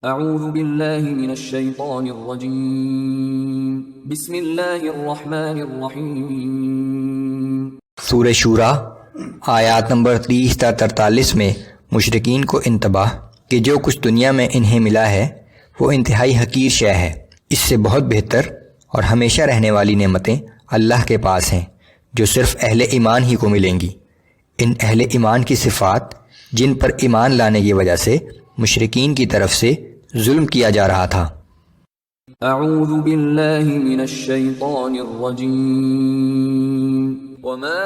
اعوذ باللہ من الشیطان الرجیم بسم اللہ الرحمن الرحیم۔ سورہ شورا آیات نمبر 30 تا 43 میں مشرکین کو انتباہ کہ جو کچھ دنیا میں انہیں ملا ہے وہ انتہائی حقیر شے ہے، اس سے بہت بہتر اور ہمیشہ رہنے والی نعمتیں اللہ کے پاس ہیں جو صرف اہل ایمان ہی کو ملیں گی۔ ان اہل ایمان کی صفات جن پر ایمان لانے کی وجہ سے مشرکین کی طرف سے ظلم کیا جا رہا تھا۔ اعوذ باللہ من الشیطان الرجیم وما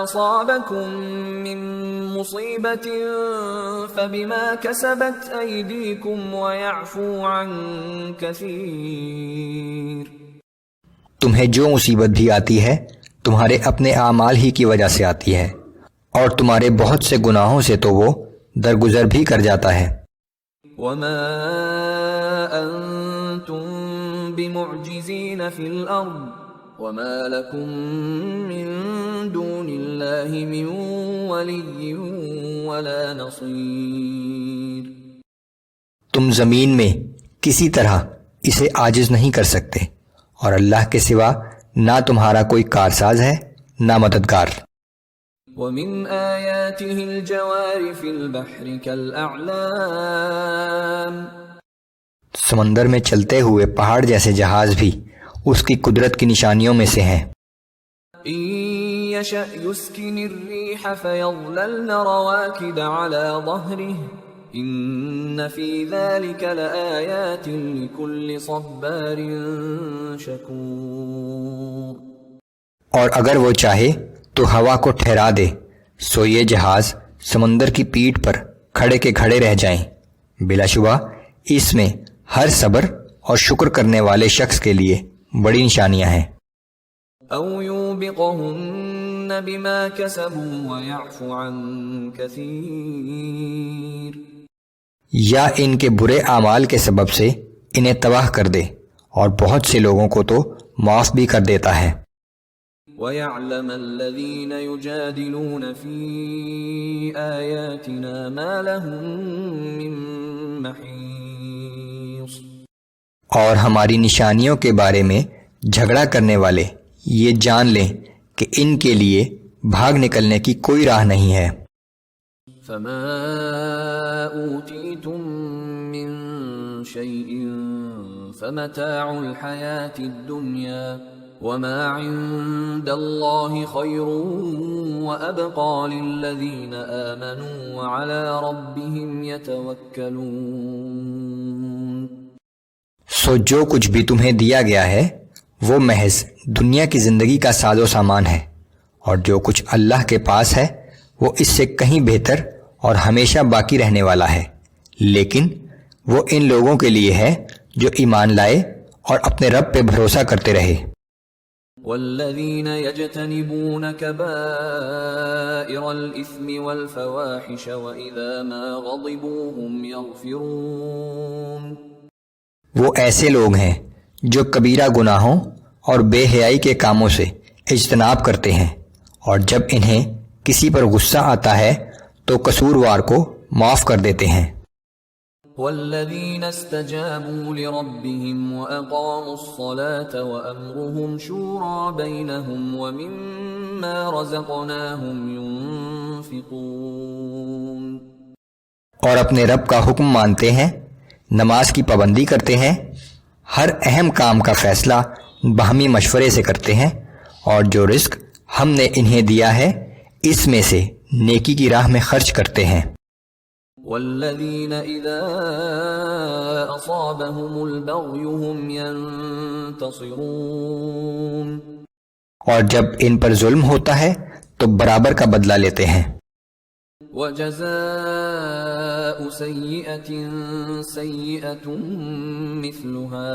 اصابکم من مصیبت فبما کسبت ایدیکم ویعفو عن کثیر۔ تمہیں جو مصیبت بھی آتی ہے تمہارے اپنے اعمال ہی کی وجہ سے آتی ہے، اور تمہارے بہت سے گناہوں سے تو وہ درگزر بھی کر جاتا ہے۔ وما انتم بمعجزین فی الارض وما لکم من دون اللہ من ولی ولا نصیر۔ تم زمین میں کسی طرح اسے عاجز نہیں کر سکتے، اور اللہ کے سوا نہ تمہارا کوئی کارساز ہے نہ مددگار۔ ومن آیاته الجوار فی البحر کالأعلام۔ سمندر میں چلتے ہوئے پہاڑ جیسے جہاز بھی اس کی قدرت کی نشانیوں میں سے ہیں۔ ان یشأ یسکن الریح فیظللن رواکد علی ظہرہ ان فی ذلک لآیات لکل صبار شکور۔ اور اگر وہ چاہے تو ہوا کو ٹھہرا دے، سو یہ جہاز سمندر کی پیٹھ پر کھڑے کے کھڑے رہ جائیں، بلا شبہ اس میں ہر صبر اور شکر کرنے والے شخص کے لیے بڑی نشانیاں ہیں۔ او یوبقہن بما کسبوا ویعفو عن کثیر۔ یا ان کے برے اعمال کے سبب سے انہیں تباہ کر دے اور بہت سے لوگوں کو تو معاف بھی کر دیتا ہے۔ وَيَعْلَمَ الَّذِينَ يُجَادِلُونَ فِي آيَاتِنَا مَا لَهُم مِّن مَّحِيصٍ۔ اور ہماری نشانیوں کے بارے میں جھگڑا کرنے والے یہ جان لیں کہ ان کے لیے بھاگ نکلنے کی کوئی راہ نہیں ہے۔ فَمَا أُوتِيتُم مِّن شَيْءٍ فَمَتَاعُ الْحَيَاةِ الدُّنْيَا وَمَا عِندَ اللَّهِ خَيْرٌ وَأَبْقَى لِلَّذِينَ آمَنُوا وَعَلَى رَبِّهِمْ يَتَوَكَّلُونَ۔ سو جو کچھ بھی تمہیں دیا گیا ہے وہ محض دنیا کی زندگی کا ساز و سامان ہے، اور جو کچھ اللہ کے پاس ہے وہ اس سے کہیں بہتر اور ہمیشہ باقی رہنے والا ہے، لیکن وہ ان لوگوں کے لیے ہے جو ایمان لائے اور اپنے رب پہ بھروسہ کرتے رہے۔ والذین یجتنبون کبائر الإثم والفواحش وإذا ما غضبوا هم یغفرون۔ وہ ایسے لوگ ہیں جو کبیرہ گناہوں اور بے حیائی کے کاموں سے اجتناب کرتے ہیں، اور جب انہیں کسی پر غصہ آتا ہے تو قصوروار کو معاف کر دیتے ہیں۔ والذین استجابوا لربهم وأقاموا الصلاة وأمرهم شورى بينهم ومما رزقناهم ينفقون۔ اور اپنے رب کا حکم مانتے ہیں، نماز کی پابندی کرتے ہیں، ہر اہم کام کا فیصلہ باہمی مشورے سے کرتے ہیں، اور جو رزق ہم نے انہیں دیا ہے اس میں سے نیکی کی راہ میں خرچ کرتے ہیں۔ والذین اذا اصابهم البغی هم ینتصرون۔ اور جب ان پر ظلم ہوتا ہے تو برابر کا بدلہ لیتے ہیں۔ وجزاء سیئة سیئة مثلها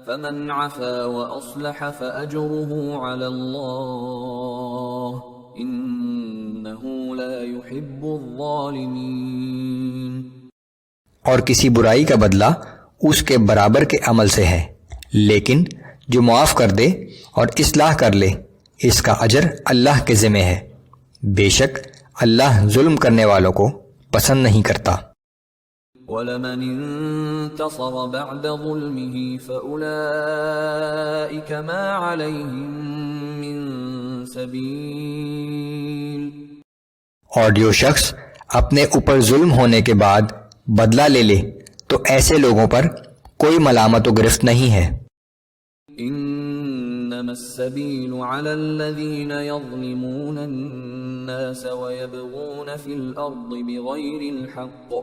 فمن عفا واصلح فاجره على اللہ انہ لا يحب الظالمین۔ اور کسی برائی کا بدلہ اس کے برابر کے عمل سے ہے، لیکن جو معاف کر دے اور اصلاح کر لے اس کا اجر اللہ کے ذمہ ہے، بے شک اللہ ظلم کرنے والوں کو پسند نہیں کرتا۔ وَلَمَنِ انتصر بعد ظلمه فأولئك ما عليهم من سبيل. اور جو شخص اپنے اوپر ظلم ہونے کے بعد بدلہ لے لے تو ایسے لوگوں پر کوئی ملامت و گرفت نہیں ہے. انما السبيل على الذين يظلمون الناس ويبغون في الارض بغير الحق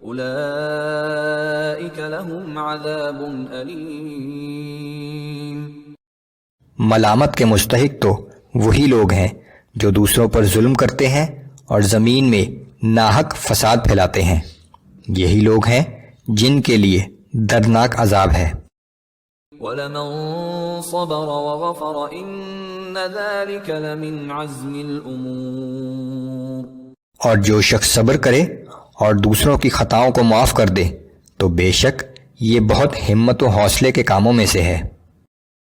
اولئك لهم عذاب الیم. ملامت کے مستحق تو وہی لوگ ہیں جو دوسروں پر ظلم کرتے ہیں اور زمین میں ناحق فساد پھیلاتے ہیں. یہی لوگ ہیں جن کے لیے دردناک عذاب ہے. وَلَمَن صَبَرَ وَغَفَرَ إِنَّ ذَلِكَ لَمِنْ عَزْمِ الْأُمُورِ. اور جو شخص صبر کرے اور دوسروں کی خطاؤں کو معاف کر دے تو بے شک یہ بہت ہمت و حوصلے کے کاموں میں سے ہے.